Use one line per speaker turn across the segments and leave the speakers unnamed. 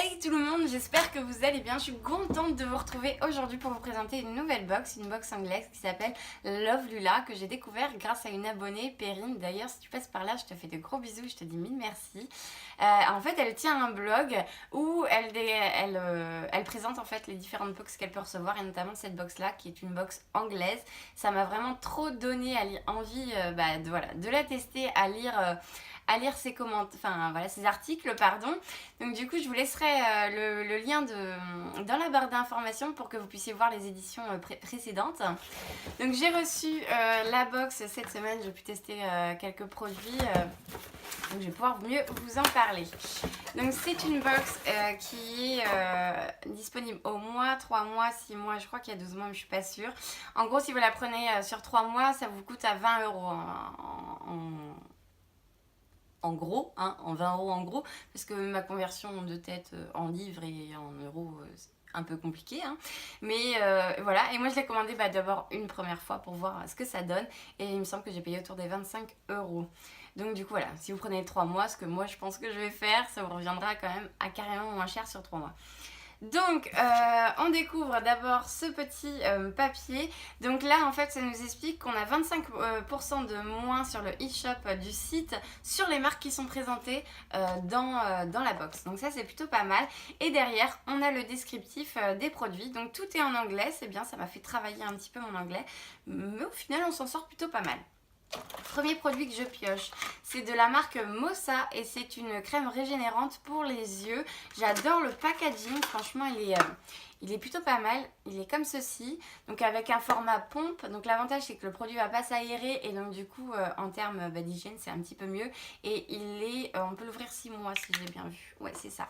Hey tout le monde, j'espère que vous allez bien. Je suis contente de vous retrouver aujourd'hui pour vous présenter une nouvelle box, une box anglaise qui s'appelle Love Lula, que j'ai découvert grâce à une abonnée, Perrine. D'ailleurs, si tu passes par là, je te fais de gros bisous, je te dis mille merci. En fait, elle tient un blog où elle présente en fait les différentes box qu'elle peut recevoir, et notamment cette box-là qui est une box anglaise. Ça m'a vraiment trop donné envie de la tester, à lire ses commentaires, enfin voilà, ses articles, pardon. Donc du coup, je vous laisserai le lien dans la barre d'informations pour que vous puissiez voir les éditions précédentes. Donc j'ai reçu la box cette semaine, j'ai pu tester quelques produits, donc je vais pouvoir mieux vous en parler. Donc c'est une box qui est disponible au mois, 3 mois, 6 mois, je crois qu'il y a 12 mois, mais je suis pas sûre. En gros, si vous la prenez sur 3 mois, ça vous coûte à 20 euros en gros, hein, en 20 euros en gros, parce que ma conversion de tête en livres et en euros, c'est un peu compliqué, hein. Mais voilà, et moi je l'ai commandé d'abord une première fois pour voir ce que ça donne, et il me semble que j'ai payé autour des 25 euros. Donc du coup voilà, si vous prenez 3 mois, ce que moi je pense que je vais faire, ça vous reviendra quand même à carrément moins cher sur 3 mois. Donc, on découvre d'abord ce petit papier. Donc là, en fait, ça nous explique qu'on a 25% de moins sur le e-shop du site sur les marques qui sont présentées dans la box. Donc ça, c'est plutôt pas mal. Et derrière, on a le descriptif des produits. Donc tout est en anglais. C'est bien, ça m'a fait travailler un petit peu mon anglais. Mais au final, on s'en sort plutôt pas mal. Premier produit que je pioche, c'est de la marque Mossa et c'est une crème régénérante pour les yeux. J'adore le packaging, franchement il est plutôt pas mal. Il est comme ceci, donc avec un format pompe. Donc l'avantage c'est que le produit va pas s'aérer et donc du coup en termes d'hygiène c'est un petit peu mieux. Et on peut l'ouvrir 6 mois si j'ai bien vu. Ouais, c'est ça.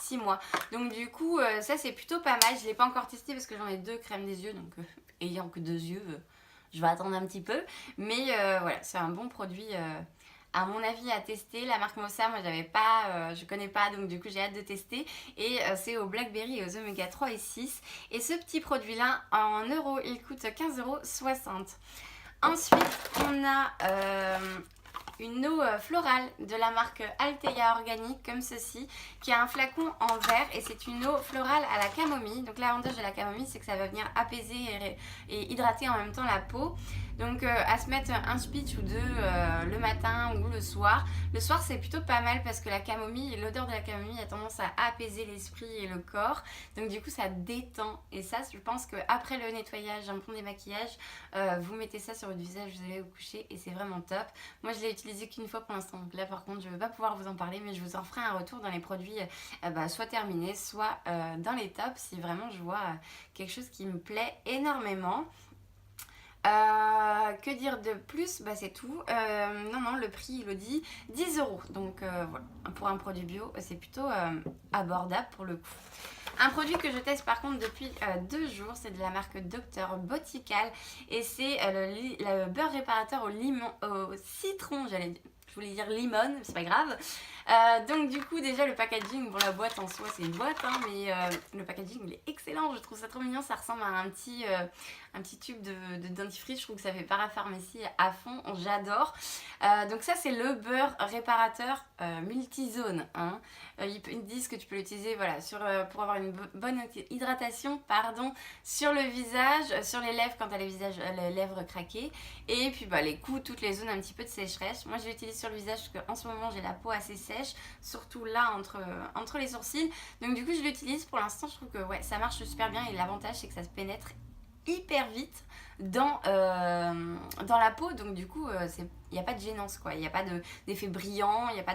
6 mois. Donc du coup ça c'est plutôt pas mal. Je l'ai pas encore testé parce que j'en ai 2 crèmes des yeux, donc ayant que 2 yeux, je vais attendre un petit peu. Mais voilà, c'est un bon produit à mon avis à tester. La marque Mossa, moi je connais pas, donc du coup j'ai hâte de tester. Et c'est au Blackberry et aux Oméga 3 et 6. Et ce petit produit là en euros, il coûte 15,60 €. Ensuite on a une eau florale de la marque Altea Organique comme ceci, qui a un flacon en verre et c'est une eau florale à la camomille. Donc l'avantage de la camomille c'est que ça va venir apaiser et hydrater en même temps la peau. Donc à se mettre un speech ou deux le matin ou le soir. Le soir c'est plutôt pas mal parce que la camomille, l'odeur de la camomille a tendance à apaiser l'esprit et le corps. Donc du coup ça détend et ça je pense qu'après le nettoyage, un bon démaquillage, vous mettez ça sur votre visage, vous allez vous coucher et c'est vraiment top. Moi je l'ai utilisé qu'une fois pour l'instant, donc là par contre je ne vais pas pouvoir vous en parler, mais je vous en ferai un retour dans les produits soit terminés, soit dans les tops si vraiment je vois quelque chose qui me plaît énormément. Que dire de plus? C'est tout. Non, le prix il le dit, 10 euros. Donc voilà, pour un produit bio, c'est plutôt abordable pour le coup. Un produit que je teste par contre depuis 2 jours, c'est de la marque Dr Botical et c'est le beurre réparateur au citron, je voulais dire limone, c'est pas grave. Donc du coup déjà le packaging, bon la boîte en soi c'est une boîte, hein, mais le packaging il est excellent, je trouve ça trop mignon, ça ressemble à un petit tube de dentifrice, je trouve que ça fait parapharmacie à fond, j'adore. Donc ça c'est le beurre réparateur multizone, hein. Ils disent que tu peux l'utiliser voilà, pour avoir une bonne hydratation sur le visage, sur les lèvres quand tu as les lèvres craquées, et puis les coudes, toutes les zones un petit peu de sécheresse. Moi je l'utilise sur le visage parce qu'en ce moment j'ai la peau assez sèche, surtout là entre les sourcils, donc du coup je l'utilise pour l'instant. Je trouve que ouais, ça marche super bien et l'avantage c'est que ça se pénètre hyper vite dans la peau, donc du coup il n'y a pas de gênance quoi, il n'y a pas d'effet brillant, il n'y a pas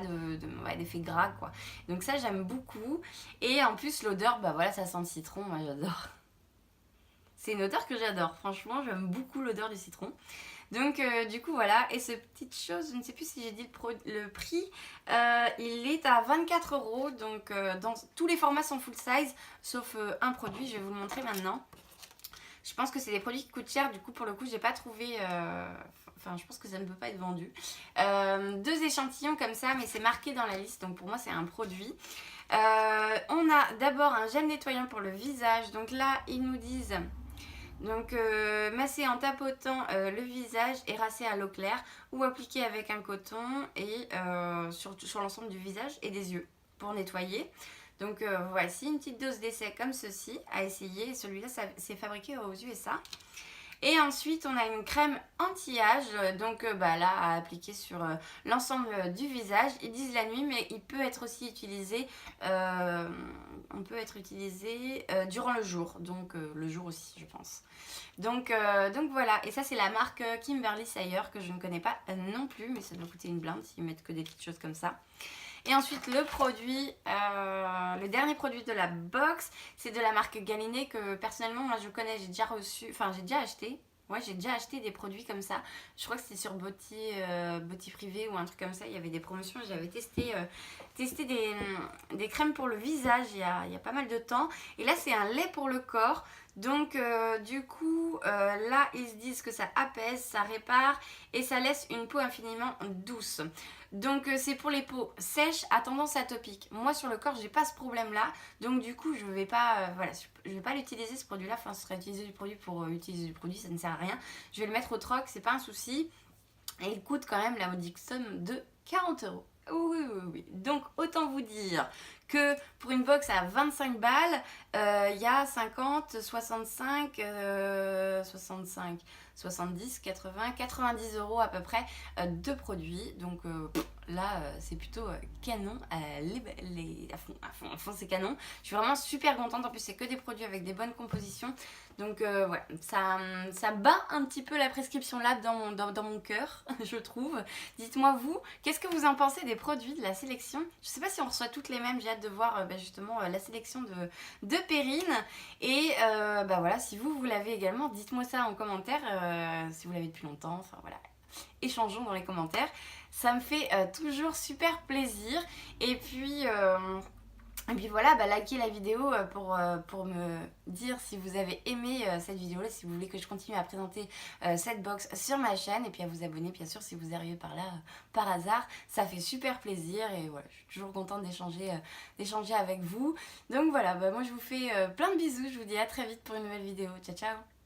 d'effet gras quoi, donc ça j'aime beaucoup. Et en plus l'odeur, voilà, ça sent le citron, moi j'adore, c'est une odeur que j'adore, franchement j'aime beaucoup l'odeur du citron. Donc du coup voilà, et cette petite chose, je ne sais plus si j'ai dit le prix, il est à 24 euros, donc dans tous les formats sont full size, sauf un produit, je vais vous le montrer maintenant. Je pense que c'est des produits qui coûtent cher, du coup pour le coup j'ai pas trouvé, enfin je pense que ça ne peut pas être vendu. 2 échantillons comme ça, mais c'est marqué dans la liste, donc pour moi c'est un produit. On a d'abord un gel nettoyant pour le visage, donc là ils nous disent... Donc masser en tapotant le visage et rincer à l'eau claire ou appliquer avec un coton et sur l'ensemble du visage et des yeux pour nettoyer. Donc voici une petite dose d'essai comme ceci à essayer. Celui-là, c'est fabriqué aux USA. Et ensuite, on a une crème anti-âge, donc là, à appliquer sur l'ensemble du visage. Ils disent la nuit, mais il peut être aussi utilisé, durant le jour, donc le jour aussi, je pense. Donc voilà, et ça c'est la marque Kimberly Sayer que je ne connais pas non plus, mais ça doit coûter une blinde s'ils mettent que des petites choses comme ça. Et ensuite le produit, le dernier produit de la box, c'est de la marque Galinée que personnellement moi je connais, j'ai déjà reçu, enfin j'ai déjà acheté. Ouais, j'ai déjà acheté des produits comme ça. Je crois que c'était sur Beauty Privé ou un truc comme ça. Il y avait des promotions. J'avais testé des crèmes pour le visage il y a pas mal de temps. Et là, c'est un lait pour le corps. Donc, du coup, là, ils se disent que ça apaise, ça répare et ça laisse une peau infiniment douce. Donc, c'est pour les peaux sèches à tendance atopique. Moi, sur le corps, j'ai pas ce problème-là. Donc, du coup, je vais pas, je vais pas l'utiliser ce produit-là. Enfin, ce serait utiliser du produit pour utiliser du produit, ça ne sert à rien. Je vais le mettre au troc, c'est pas un souci. Et il coûte quand même la modique somme de 40 €. Oui, oui, oui. Donc, autant vous dire que pour une box à 25 balles, il y a 50, 65, 65, 70, 80, 90 € à peu près de produits. Donc là, c'est plutôt canon. À fond, c'est canon. Je suis vraiment super contente. En plus, c'est que des produits avec des bonnes compositions. Donc voilà, ça bat un petit peu la prescription Lab dans mon cœur, je trouve. Dites-moi vous, qu'est-ce que vous en pensez des produits, de la sélection? Je sais pas si on reçoit toutes les mêmes, j'ai hâte de voir justement la sélection de Perrine. Et voilà, si vous l'avez également, dites-moi ça en commentaire, si vous l'avez depuis longtemps, enfin voilà. Échangeons dans les commentaires, ça me fait toujours super plaisir. Et puis voilà, likez la vidéo pour me dire si vous avez aimé cette vidéo-là, si vous voulez que je continue à présenter cette box sur ma chaîne. Et puis à vous abonner, bien sûr, si vous arrivez par là par hasard. Ça fait super plaisir et voilà, je suis toujours contente d'échanger avec vous. Donc voilà, moi je vous fais plein de bisous. Je vous dis à très vite pour une nouvelle vidéo. Ciao, ciao!